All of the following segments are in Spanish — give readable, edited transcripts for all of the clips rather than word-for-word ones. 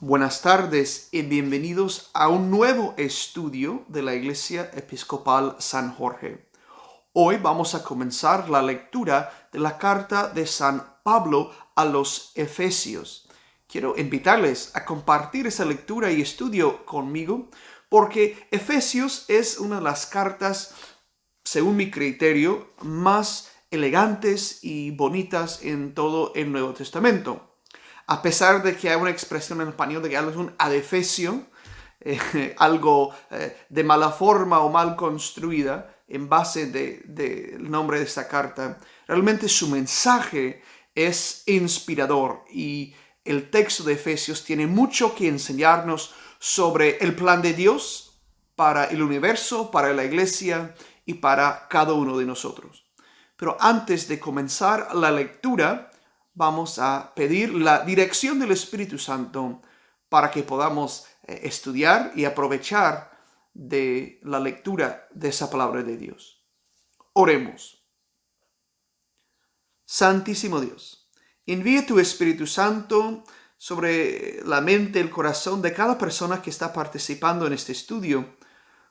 Buenas tardes y bienvenidos a un nuevo estudio de la Iglesia Episcopal San Jorge. Hoy vamos a comenzar la lectura de la carta de San Pablo a los Efesios. Quiero invitarles a compartir esa lectura y estudio conmigo porque Efesios es una de las cartas, según mi criterio, más elegantes y bonitas en todo el Nuevo Testamento. A pesar de que hay una expresión en español de que algo es un adefesio, algo de mala forma o mal construida en base del nombre de esta carta, realmente su mensaje es inspirador y el texto de Efesios tiene mucho que enseñarnos sobre el plan de Dios para el universo, para la iglesia y para cada uno de nosotros. Pero antes de comenzar la lectura, vamos a pedir la dirección del Espíritu Santo para que podamos estudiar y aprovechar de la lectura de esa palabra de Dios. Oremos. Santísimo Dios, envía tu Espíritu Santo sobre la mente, el corazón de cada persona que está participando en este estudio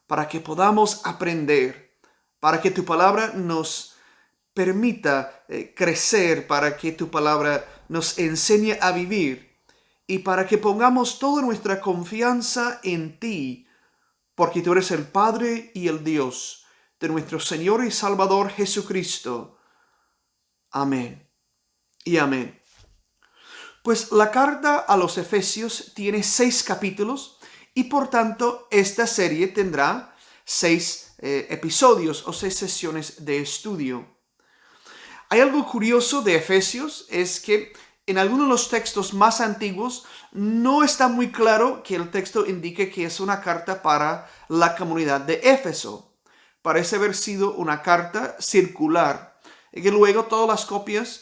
para que podamos aprender, para que tu palabra nos permita crecer, para que tu palabra nos enseñe a vivir y para que pongamos toda nuestra confianza en ti, porque tú eres el Padre y el Dios de nuestro Señor y Salvador Jesucristo. Amén y amén. Pues la carta a los Efesios tiene 6 capítulos y por tanto esta serie tendrá 6 episodios o 6 sesiones de estudio. Hay algo curioso de Efesios, es que en algunos de los textos más antiguos no está muy claro que el texto indique que es una carta para la comunidad de Éfeso. Parece haber sido una carta circular, y que luego todas las copias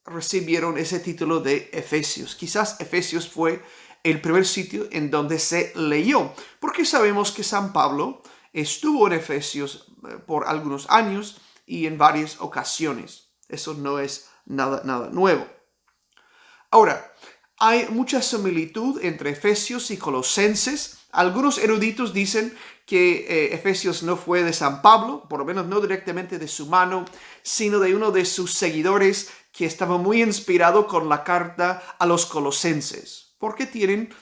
recibieron ese título de Efesios. Quizás Efesios fue el primer sitio en donde se leyó, porque sabemos que San Pablo estuvo en Efesios por algunos años y en varias ocasiones. Eso no es nada nuevo. Ahora, hay mucha similitud entre Efesios y Colosenses. Algunos eruditos dicen que Efesios no fue de San Pablo, por lo menos no directamente de su mano, sino de uno de sus seguidores que estaba muy inspirado con la carta a los Colosenses, porque tienen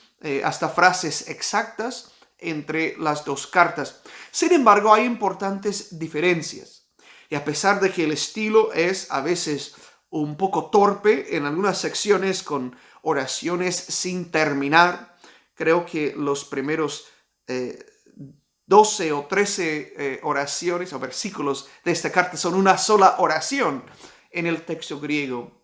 hasta frases exactas entre las dos cartas. Sin embargo, hay importantes diferencias. Y a pesar de que el estilo es a veces un poco torpe en algunas secciones con oraciones sin terminar, creo que los primeros 12 o 13 oraciones o versículos de esta carta son una sola oración en el texto griego.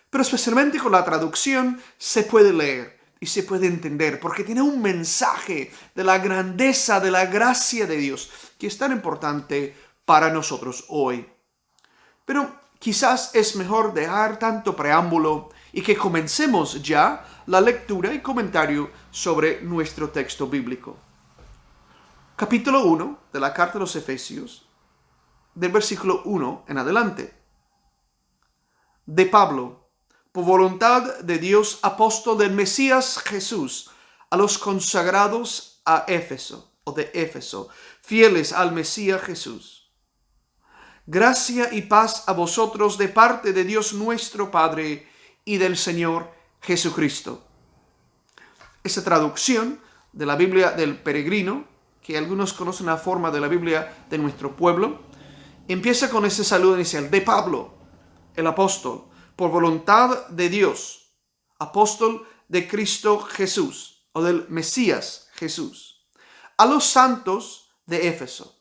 Pero especialmente con la traducción se puede leer y se puede entender porque tiene un mensaje de la grandeza, de la gracia de Dios que es tan importante para nosotros hoy. Pero quizás es mejor dejar tanto preámbulo y que comencemos ya la lectura y comentario sobre nuestro texto bíblico. Capítulo 1 de la carta de los Efesios, del versículo 1 en adelante. De Pablo, por voluntad de Dios, apóstol del Mesías Jesús, a los consagrados a Éfeso o de Éfeso, fieles al Mesías Jesús. Gracia y paz a vosotros de parte de Dios nuestro Padre y del Señor Jesucristo. Esa traducción de la Biblia del Peregrino, que algunos conocen la forma de la Biblia de nuestro pueblo, empieza con ese saludo inicial de Pablo, el apóstol, por voluntad de Dios, apóstol de Cristo Jesús o del Mesías Jesús, a los santos de Éfeso.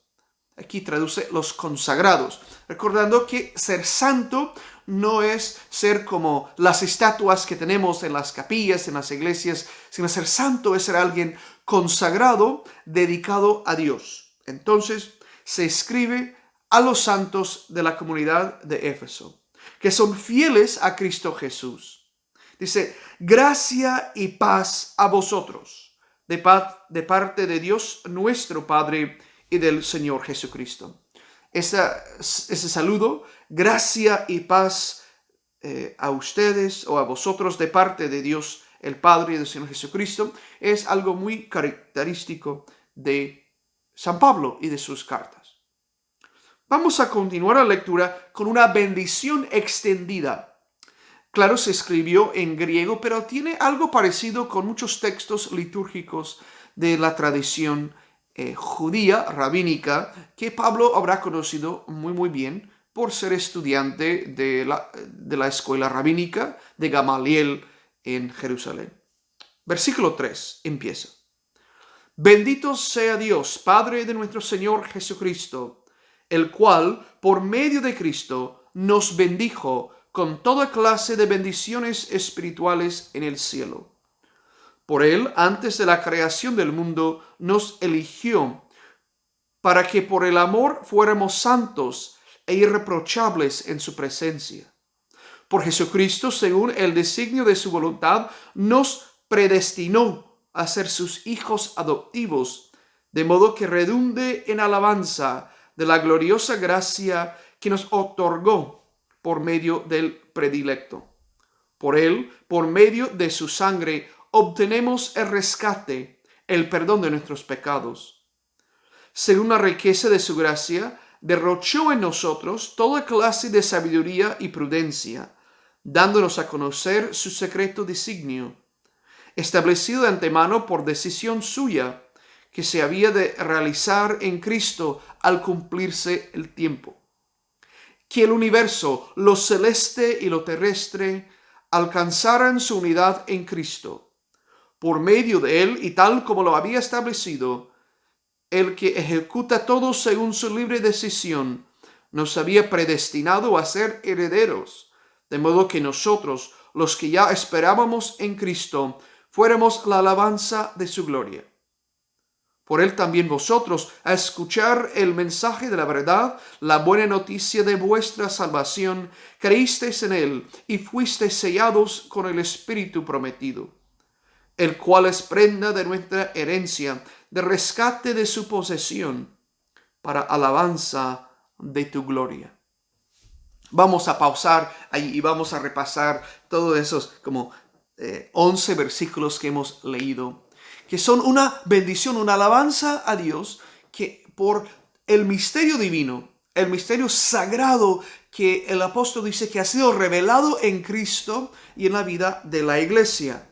Aquí traduce los consagrados, recordando que ser santo no es ser como las estatuas que tenemos en las capillas, en las iglesias, sino ser santo es ser alguien consagrado, dedicado a Dios. Entonces se escribe a los santos de la comunidad de Éfeso, que son fieles a Cristo Jesús. Dice, gracia y paz a vosotros, de parte de Dios nuestro Padre y del Señor Jesucristo. Ese saludo, gracia y paz a ustedes o a vosotros de parte de Dios, el Padre y del Señor Jesucristo, es algo muy característico de San Pablo y de sus cartas. Vamos a continuar la lectura con una bendición extendida. Claro, se escribió en griego, pero tiene algo parecido con muchos textos litúrgicos de la tradición judía, rabínica, que Pablo habrá conocido muy bien por ser estudiante de la escuela rabínica de Gamaliel en Jerusalén. Versículo 3 empieza. Bendito sea Dios, Padre de nuestro Señor Jesucristo, el cual, por medio de Cristo, nos bendijo con toda clase de bendiciones espirituales en el cielo. Por él, antes de la creación del mundo, nos eligió para que por el amor fuéramos santos e irreprochables en su presencia. Por Jesucristo, según el designio de su voluntad, nos predestinó a ser sus hijos adoptivos, de modo que redunde en alabanza de la gloriosa gracia que nos otorgó por medio del predilecto. Por él, por medio de su sangre, obtenemos el rescate, el perdón de nuestros pecados. Según la riqueza de su gracia, derrochó en nosotros toda clase de sabiduría y prudencia, dándonos a conocer su secreto designio, establecido de antemano por decisión suya, que se había de realizar en Cristo al cumplirse el tiempo. Que el universo, lo celeste y lo terrestre, alcanzaran su unidad en Cristo. Por medio de él, y tal como lo había establecido, el que ejecuta todo según su libre decisión, nos había predestinado a ser herederos, de modo que nosotros, los que ya esperábamos en Cristo, fuéramos la alabanza de su gloria. Por él también vosotros, a escuchar el mensaje de la verdad, la buena noticia de vuestra salvación, creísteis en él y fuisteis sellados con el Espíritu prometido, el cual es prenda de nuestra herencia, de rescate de su posesión, para alabanza de tu gloria. Vamos a pausar ahí y vamos a repasar todos esos como 11 versículos que hemos leído, que son una bendición, una alabanza a Dios, que por el misterio divino, el misterio sagrado que el apóstol dice que ha sido revelado en Cristo y en la vida de la iglesia.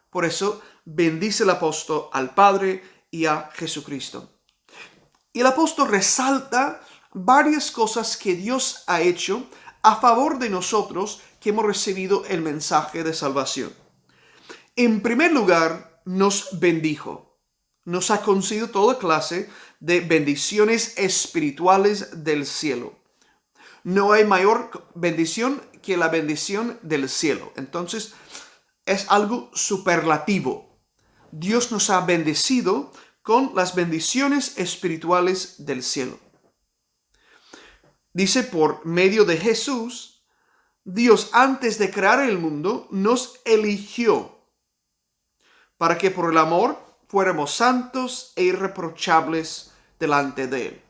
Por eso bendice el apóstol al Padre y a Jesucristo. Y el apóstol resalta varias cosas que Dios ha hecho a favor de nosotros que hemos recibido el mensaje de salvación. En primer lugar, nos bendijo. Nos ha concedido toda clase de bendiciones espirituales del cielo. No hay mayor bendición que la bendición del cielo. Entonces, es algo superlativo. Dios nos ha bendecido con las bendiciones espirituales del cielo. Dice, por medio de Jesús, Dios antes de crear el mundo nos eligió para que por el amor fuéramos santos e irreprochables delante de él.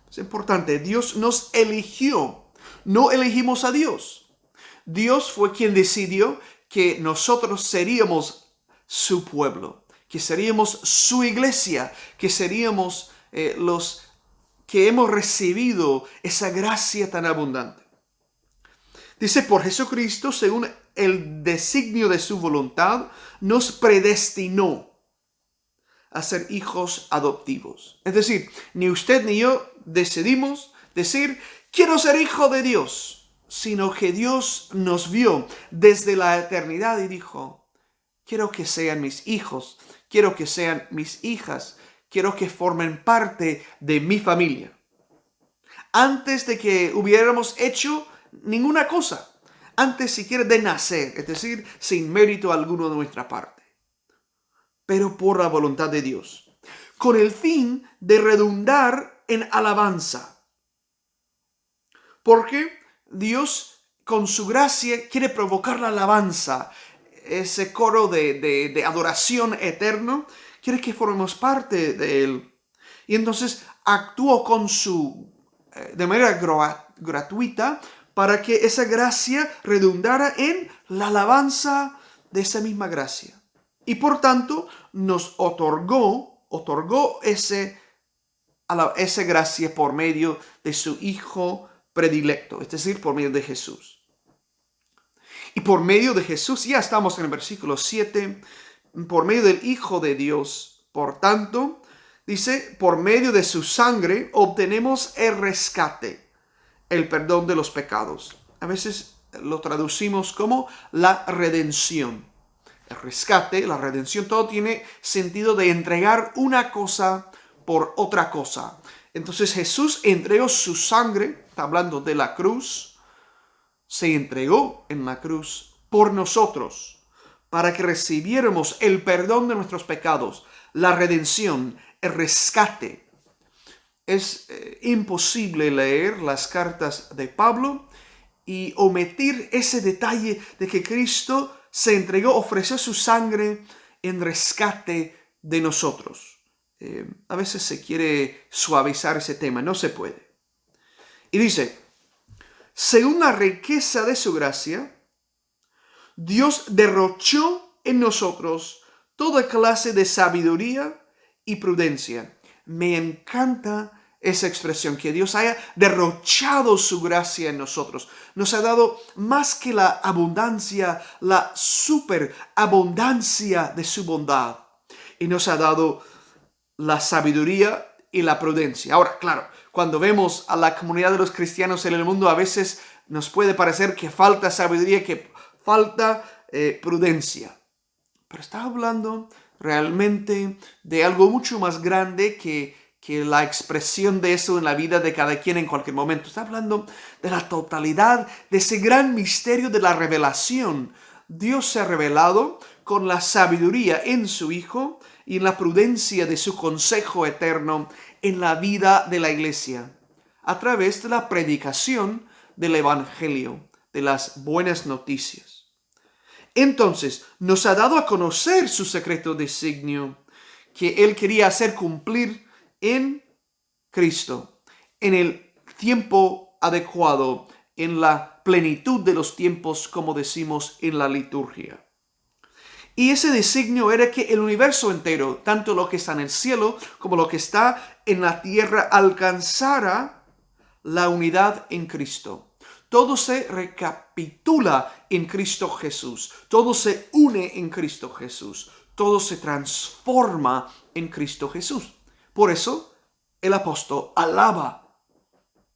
Es importante, Dios nos eligió, no elegimos a Dios. Dios fue quien decidió que nosotros seríamos su pueblo, que seríamos su iglesia, que seríamos los que hemos recibido esa gracia tan abundante. Dice, por Jesucristo, según el designio de su voluntad, nos predestinó a ser hijos adoptivos. Es decir, ni usted ni yo decidimos decir, quiero ser hijo de Dios, sino que Dios nos vio desde la eternidad y dijo, quiero que sean mis hijos, quiero que sean mis hijas, quiero que formen parte de mi familia. Antes de que hubiéramos hecho ninguna cosa, antes siquiera de nacer, es decir, sin mérito alguno de nuestra parte, pero por la voluntad de Dios, con el fin de redundar en alabanza. Porque Dios, con su gracia, quiere provocar la alabanza, ese coro de adoración eterno, quiere que formemos parte de él. Y entonces actuó de manera gratuita para que esa gracia redundara en la alabanza de esa misma gracia. Y por tanto nos otorgó esa gracia por medio de su Hijo predilecto, es decir, por medio de Jesús. Y por medio de Jesús, ya estamos en el versículo 7, por medio del Hijo de Dios, por tanto, dice, por medio de su sangre obtenemos el rescate, el perdón de los pecados. A veces lo traducimos como la redención. El rescate, la redención, todo tiene sentido de entregar una cosa por otra cosa. Entonces Jesús entregó su sangre, está hablando de la cruz, se entregó en la cruz por nosotros, para que recibiéramos el perdón de nuestros pecados, la redención, el rescate. Es imposible leer las cartas de Pablo y omitir ese detalle de que Cristo se entregó, ofreció su sangre en rescate de nosotros. A veces se quiere suavizar ese tema, no se puede. Y dice, según la riqueza de su gracia, Dios derrochó en nosotros toda clase de sabiduría y prudencia. Me encanta esa expresión, que Dios haya derrochado su gracia en nosotros. Nos ha dado más que la abundancia, la superabundancia de su bondad. Y nos ha dado la sabiduría y la prudencia. Ahora, claro, cuando vemos a la comunidad de los cristianos en el mundo, a veces nos puede parecer que falta sabiduría, que falta prudencia. Pero está hablando realmente de algo mucho más grande que la expresión de eso en la vida de cada quien en cualquier momento. Está hablando de la totalidad de ese gran misterio de la revelación. Dios se ha revelado con la sabiduría en su Hijo y en la prudencia de su consejo eterno en la vida de la iglesia, a través de la predicación del Evangelio, de las buenas noticias. Entonces, nos ha dado a conocer su secreto designio, que Él quería hacer cumplir en Cristo, en el tiempo adecuado, en la plenitud de los tiempos, como decimos en la liturgia. Y ese designio era que el universo entero, tanto lo que está en el cielo como lo que está en la tierra, alcanzara la unidad en Cristo. Todo se recapitula en Cristo Jesús. Todo se une en Cristo Jesús. Todo se transforma en Cristo Jesús. Por eso el apóstol alaba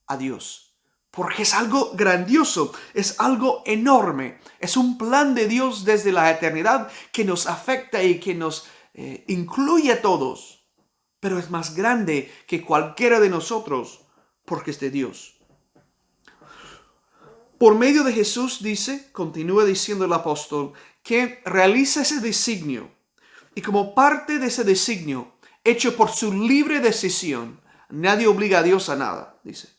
a Dios. Porque es algo grandioso, es algo enorme. Es un plan de Dios desde la eternidad que nos afecta y que nos incluye a todos. Pero es más grande que cualquiera de nosotros porque es de Dios. Por medio de Jesús, continúa diciendo el apóstol, que realiza ese designio. Y como parte de ese designio, hecho por su libre decisión, nadie obliga a Dios a nada, dice.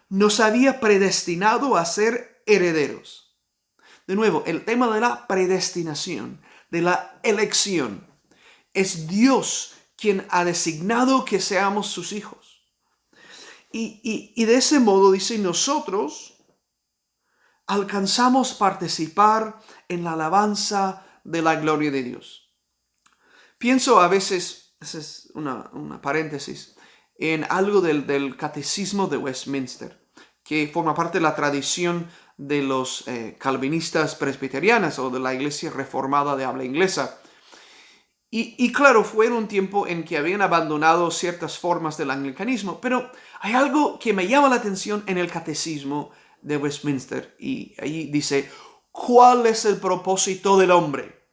Nos había predestinado a ser herederos. De nuevo, el tema de la predestinación, de la elección. Es Dios quien ha designado que seamos sus hijos. Y de ese modo, dice, nosotros alcanzamos participar en la alabanza de la gloria de Dios. Pienso a veces, esa es una paréntesis, en algo del catecismo de Westminster, que forma parte de la tradición de los calvinistas presbiterianas o de la iglesia reformada de habla inglesa. Y claro, fue en un tiempo en que habían abandonado ciertas formas del anglicanismo, pero hay algo que me llama la atención en el catecismo de Westminster, y ahí dice, ¿cuál es el propósito del hombre?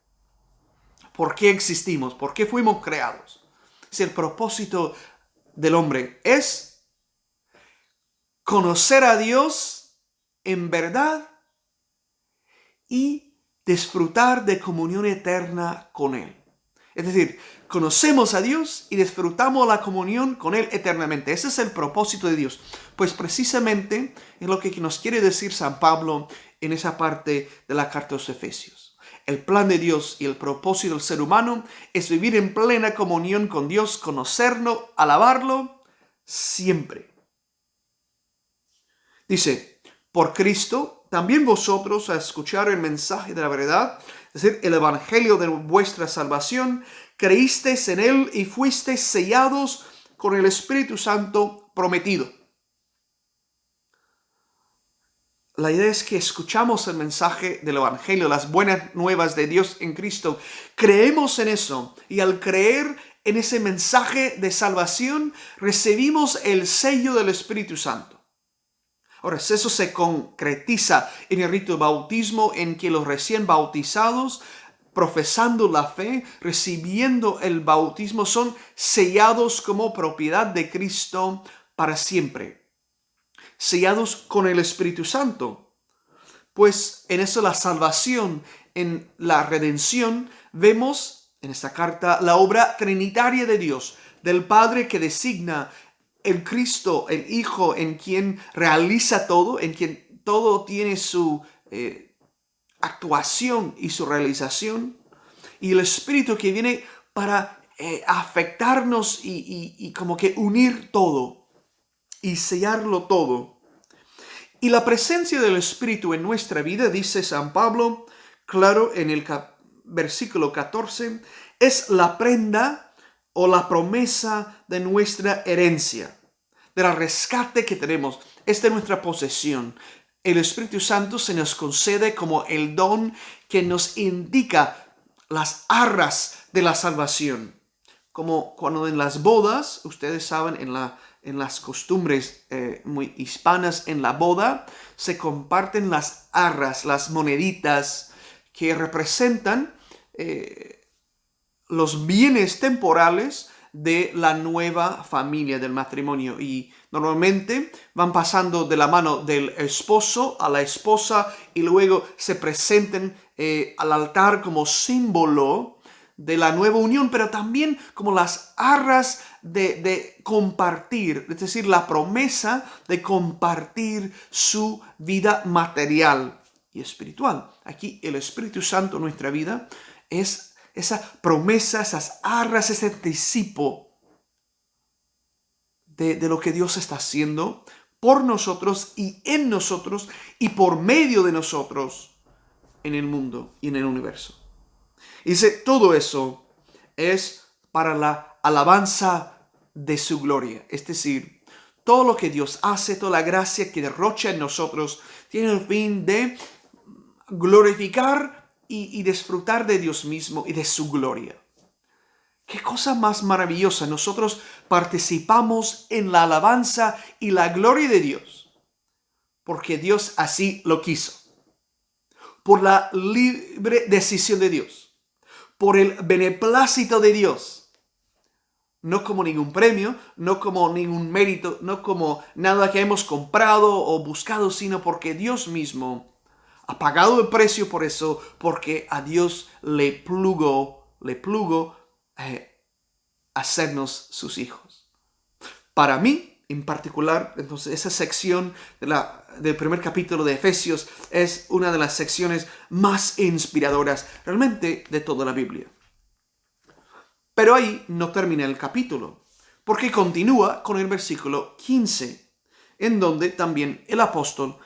¿Por qué existimos? ¿Por qué fuimos creados? Si el propósito del hombre es conocer a Dios en verdad y disfrutar de comunión eterna con Él. Es decir, conocemos a Dios y disfrutamos la comunión con Él eternamente. Ese es el propósito de Dios. Pues precisamente es lo que nos quiere decir San Pablo en esa parte de la carta a los Efesios. El plan de Dios y el propósito del ser humano es vivir en plena comunión con Dios, conocerlo, alabarlo siempre. Dice, por Cristo, también vosotros, a escuchar el mensaje de la verdad, es decir, el evangelio de vuestra salvación, creísteis en él y fuisteis sellados con el Espíritu Santo prometido. La idea es que escuchamos el mensaje del evangelio, las buenas nuevas de Dios en Cristo, creemos en eso y al creer en ese mensaje de salvación recibimos el sello del Espíritu Santo. Ahora, eso se concretiza en el rito de bautismo, en que los recién bautizados, profesando la fe, recibiendo el bautismo, son sellados como propiedad de Cristo para siempre. Sellados con el Espíritu Santo. Pues en eso la salvación, en la redención, vemos en esta carta la obra trinitaria de Dios, del Padre que designa el Cristo, el Hijo, en quien realiza todo, en quien todo tiene su actuación y su realización, y el Espíritu que viene para afectarnos y como que unir todo y sellarlo todo. Y la presencia del Espíritu en nuestra vida, dice San Pablo, claro, en el versículo 14, es la prenda o la promesa de nuestra herencia, del rescate que tenemos. Esta es nuestra posesión. El Espíritu Santo se nos concede como el don que nos indica las arras de la salvación. Como cuando en las bodas, ustedes saben, en las costumbres muy hispanas, en la boda se comparten las arras, las moneditas que representan los bienes temporales de la nueva familia del matrimonio, y normalmente van pasando de la mano del esposo a la esposa y luego se presenten al altar como símbolo de la nueva unión, pero también como las arras de compartir, es decir, la promesa de compartir su vida material y espiritual. Aquí el Espíritu Santo en nuestra vida es esa promesa, esas arras, ese anticipo de lo que Dios está haciendo por nosotros y en nosotros y por medio de nosotros en el mundo y en el universo. Y dice, todo eso es para la alabanza de su gloria. Es decir, todo lo que Dios hace, toda la gracia que derrocha en nosotros, tiene el fin de glorificar y disfrutar de Dios mismo y de su gloria. ¡Qué cosa más maravillosa! Nosotros participamos en la alabanza y la gloria de Dios, porque Dios así lo quiso. Por la libre decisión de Dios, por el beneplácito de Dios. No como ningún premio, no como ningún mérito, no como nada que hemos comprado o buscado, sino porque Dios mismo ha pagado el precio por eso, porque a Dios le plugo hacernos sus hijos. Para mí, en particular, entonces esa sección del primer capítulo de Efesios es una de las secciones más inspiradoras realmente de toda la Biblia. Pero ahí no termina el capítulo, porque continúa con el versículo 15, en donde también el apóstol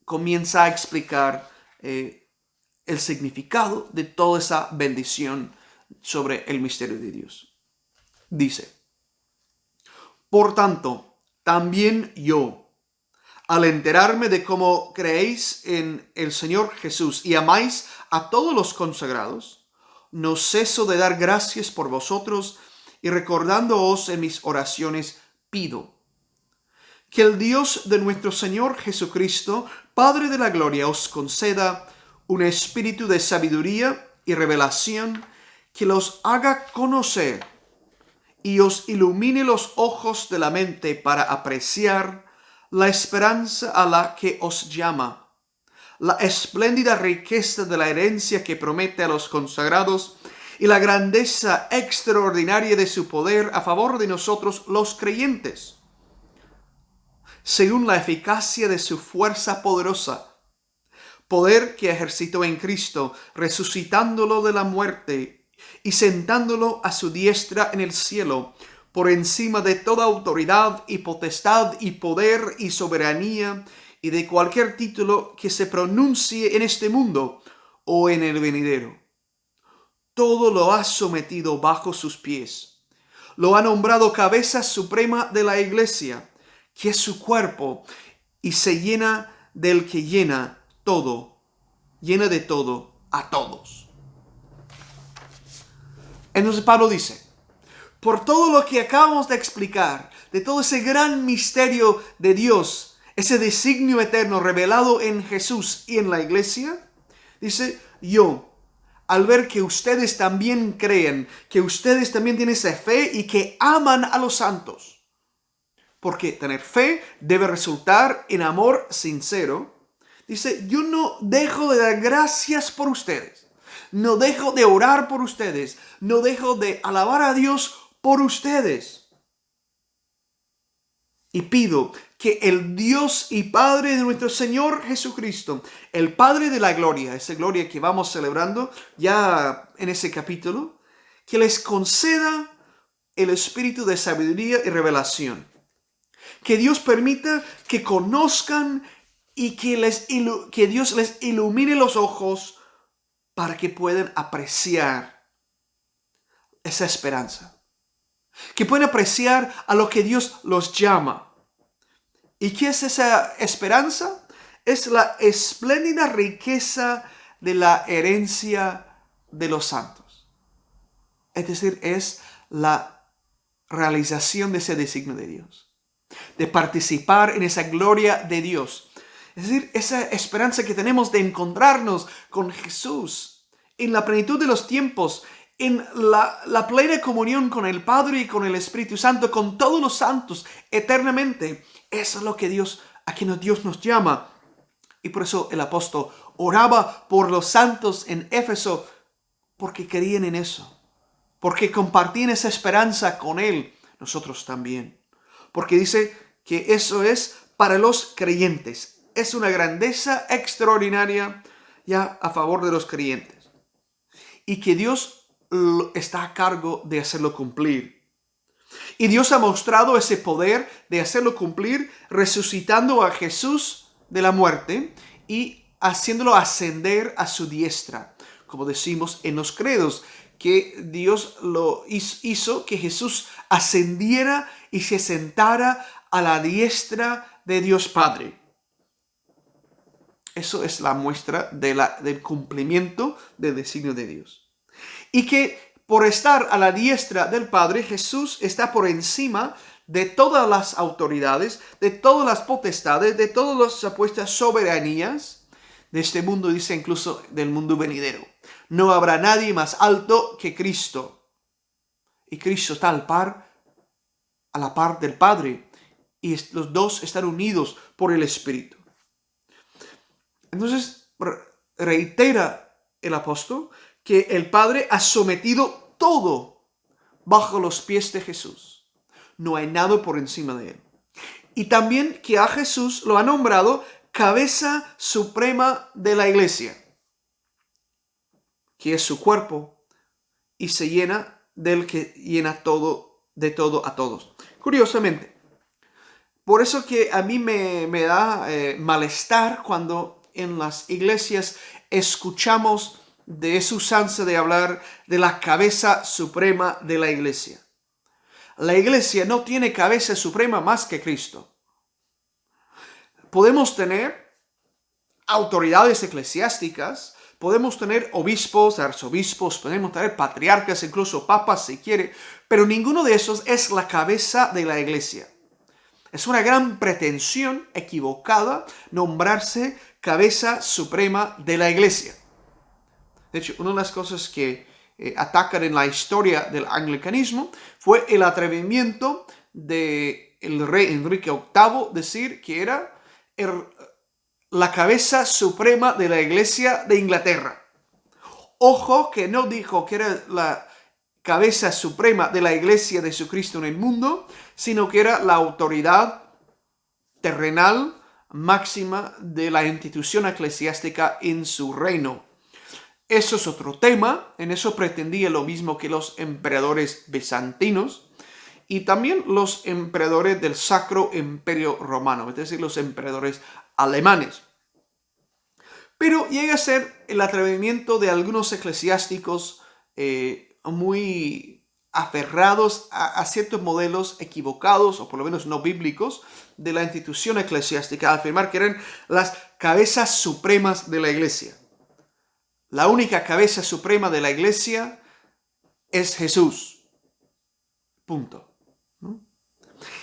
comienza a explicar el significado de toda esa bendición sobre el misterio de Dios. Dice, por tanto, también yo, al enterarme de cómo creéis en el Señor Jesús y amáis a todos los consagrados, no ceso de dar gracias por vosotros y recordándoos en mis oraciones pido que el Dios de nuestro Señor Jesucristo, Padre de la gloria, os conceda un espíritu de sabiduría y revelación que los haga conocer y os ilumine los ojos de la mente para apreciar la esperanza a la que os llama, la espléndida riqueza de la herencia que promete a los consagrados y la grandeza extraordinaria de su poder a favor de nosotros los creyentes, según la eficacia de su fuerza poderosa, poder que ejercitó en Cristo, resucitándolo de la muerte y sentándolo a su diestra en el cielo, por encima de toda autoridad y potestad y poder y soberanía y de cualquier título que se pronuncie en este mundo o en el venidero. todo lo ha sometido bajo sus pies. Lo ha nombrado cabeza suprema de la iglesia, que es su cuerpo, y se llena del que llena de todo a todos. Entonces Pablo dice, por todo lo que acabamos de explicar, de todo ese gran misterio de Dios, ese designio eterno revelado en Jesús y en la iglesia, dice, yo, al ver que ustedes también creen, que ustedes también tienen esa fe y que aman a los santos, porque tener fe debe resultar en amor sincero, dice, yo no dejo de dar gracias por ustedes, no dejo de orar por ustedes, no dejo de alabar a Dios por ustedes. Y pido que el Dios y Padre de nuestro Señor Jesucristo, el Padre de la gloria, esa gloria que vamos celebrando ya en ese capítulo, que les conceda el espíritu de sabiduría y revelación. Que Dios permita que conozcan y que Dios les ilumine los ojos para que puedan apreciar esa esperanza. Que puedan apreciar a lo que Dios los llama. ¿Y qué es esa esperanza? Es la espléndida riqueza de la herencia de los santos. Es decir, es la realización de ese designio de Dios. De participar en esa gloria de Dios. Es decir, esa esperanza que tenemos de encontrarnos con Jesús en la plenitud de los tiempos, en la plena comunión con el Padre y con el Espíritu Santo, con todos los santos eternamente. Eso es lo que a quien Dios nos llama. Y por eso el apóstol oraba por los santos en Éfeso, porque creían en eso, porque compartían esa esperanza con Él, nosotros también. Porque dice que eso es para los creyentes. Es una grandeza extraordinaria ya a favor de los creyentes. Y que Dios está a cargo de hacerlo cumplir. Y Dios ha mostrado ese poder de hacerlo cumplir resucitando a Jesús de la muerte y haciéndolo ascender a su diestra. Como decimos en los credos, que Dios lo hizo que Jesús ascendiera y se sentara a la diestra de Dios Padre. Eso es la muestra del cumplimiento del designio de Dios. Y que por estar a la diestra del Padre, Jesús está por encima de todas las autoridades, de todas las potestades, de todas las supuestas soberanías de este mundo, dice incluso del mundo venidero. No habrá nadie más alto que Cristo. Y Cristo está a la par del Padre. Y los dos están unidos por el Espíritu. Entonces, reitera el apóstol que el Padre ha sometido todo bajo los pies de Jesús. No hay nada por encima de él. Y también que a Jesús lo ha nombrado cabeza suprema de la iglesia, que es su cuerpo, y se llena del que llena de todo a todos. Curiosamente, por eso que a mí me da malestar cuando en las iglesias escuchamos de esa usanza de hablar de la cabeza suprema de la iglesia. La iglesia no tiene cabeza suprema más que Cristo. Podemos tener autoridades eclesiásticas, podemos tener obispos, arzobispos, podemos tener patriarcas, incluso papas si quiere, pero ninguno de esos es la cabeza de la iglesia. Es una gran pretensión equivocada nombrarse cabeza suprema de la iglesia. De hecho, una de las cosas que atacan en la historia del anglicanismo fue el atrevimiento del rey Enrique VIII decir que era la cabeza suprema de la iglesia de Inglaterra. Ojo que no dijo que era la cabeza suprema de la iglesia de Jesucristo en el mundo, sino que era la autoridad terrenal máxima de la institución eclesiástica en su reino. Eso es otro tema, en eso pretendía lo mismo que los emperadores bizantinos y también los emperadores del Sacro Imperio Romano, es decir, los emperadores alemanes. Pero llega a ser el atrevimiento de algunos eclesiásticos muy aferrados a ciertos modelos equivocados, o por lo menos no bíblicos, de la institución eclesiástica, afirmar que eran las cabezas supremas de la iglesia. La única cabeza suprema de la iglesia es Jesús. Punto. ¿No?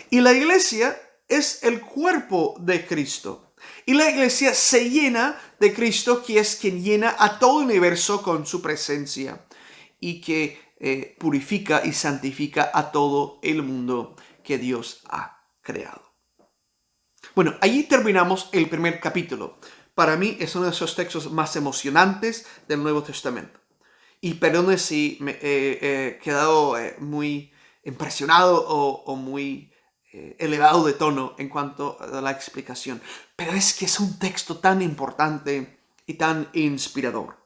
Y la iglesia es el cuerpo de Cristo. Y la iglesia se llena de Cristo, que es quien llena a todo el universo con su presencia y que purifica y santifica a todo el mundo que Dios ha creado. Bueno, allí terminamos el primer capítulo. Para mí es uno de esos textos más emocionantes del Nuevo Testamento. Y perdone si me he quedado muy impresionado o muy elevado de tono en cuanto a la explicación. Pero es que es un texto tan importante y tan inspirador.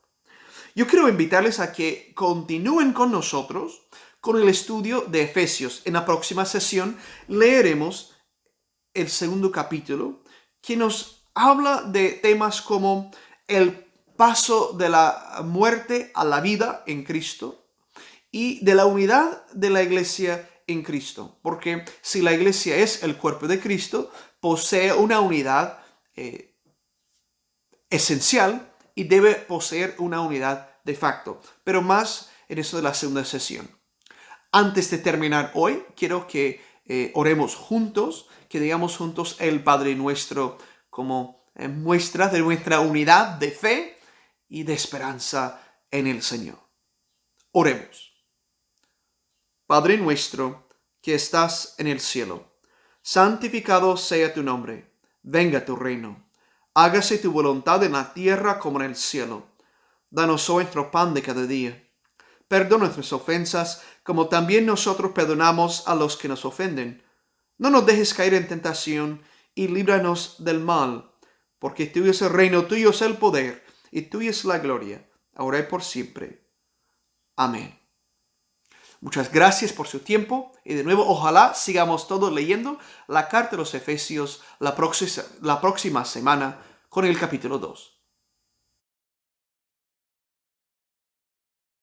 Yo quiero invitarles a que continúen con nosotros con el estudio de Efesios. En la próxima sesión leeremos el segundo capítulo, que nos habla de temas como el paso de la muerte a la vida en Cristo y de la unidad de la iglesia en Cristo. Porque si la iglesia es el cuerpo de Cristo, posee una unidad esencial y debe poseer una unidad de facto. Pero más en eso de la segunda sesión. Antes de terminar hoy, quiero que oremos juntos, que digamos juntos el Padre Nuestro como muestra de nuestra unidad de fe y de esperanza en el Señor. Oremos. Padre nuestro que estás en el cielo, santificado sea tu nombre, venga tu reino, hágase tu voluntad en la tierra como en el cielo. Danos hoy nuestro pan de cada día. Perdona nuestras ofensas, como también nosotros perdonamos a los que nos ofenden. No nos dejes caer en tentación, y líbranos del mal, porque tuyo es el reino, tuyo es el poder, y tuya es la gloria, ahora y por siempre. Amén. Muchas gracias por su tiempo, y de nuevo ojalá sigamos todos leyendo la carta de los Efesios la próxima semana con el capítulo 2.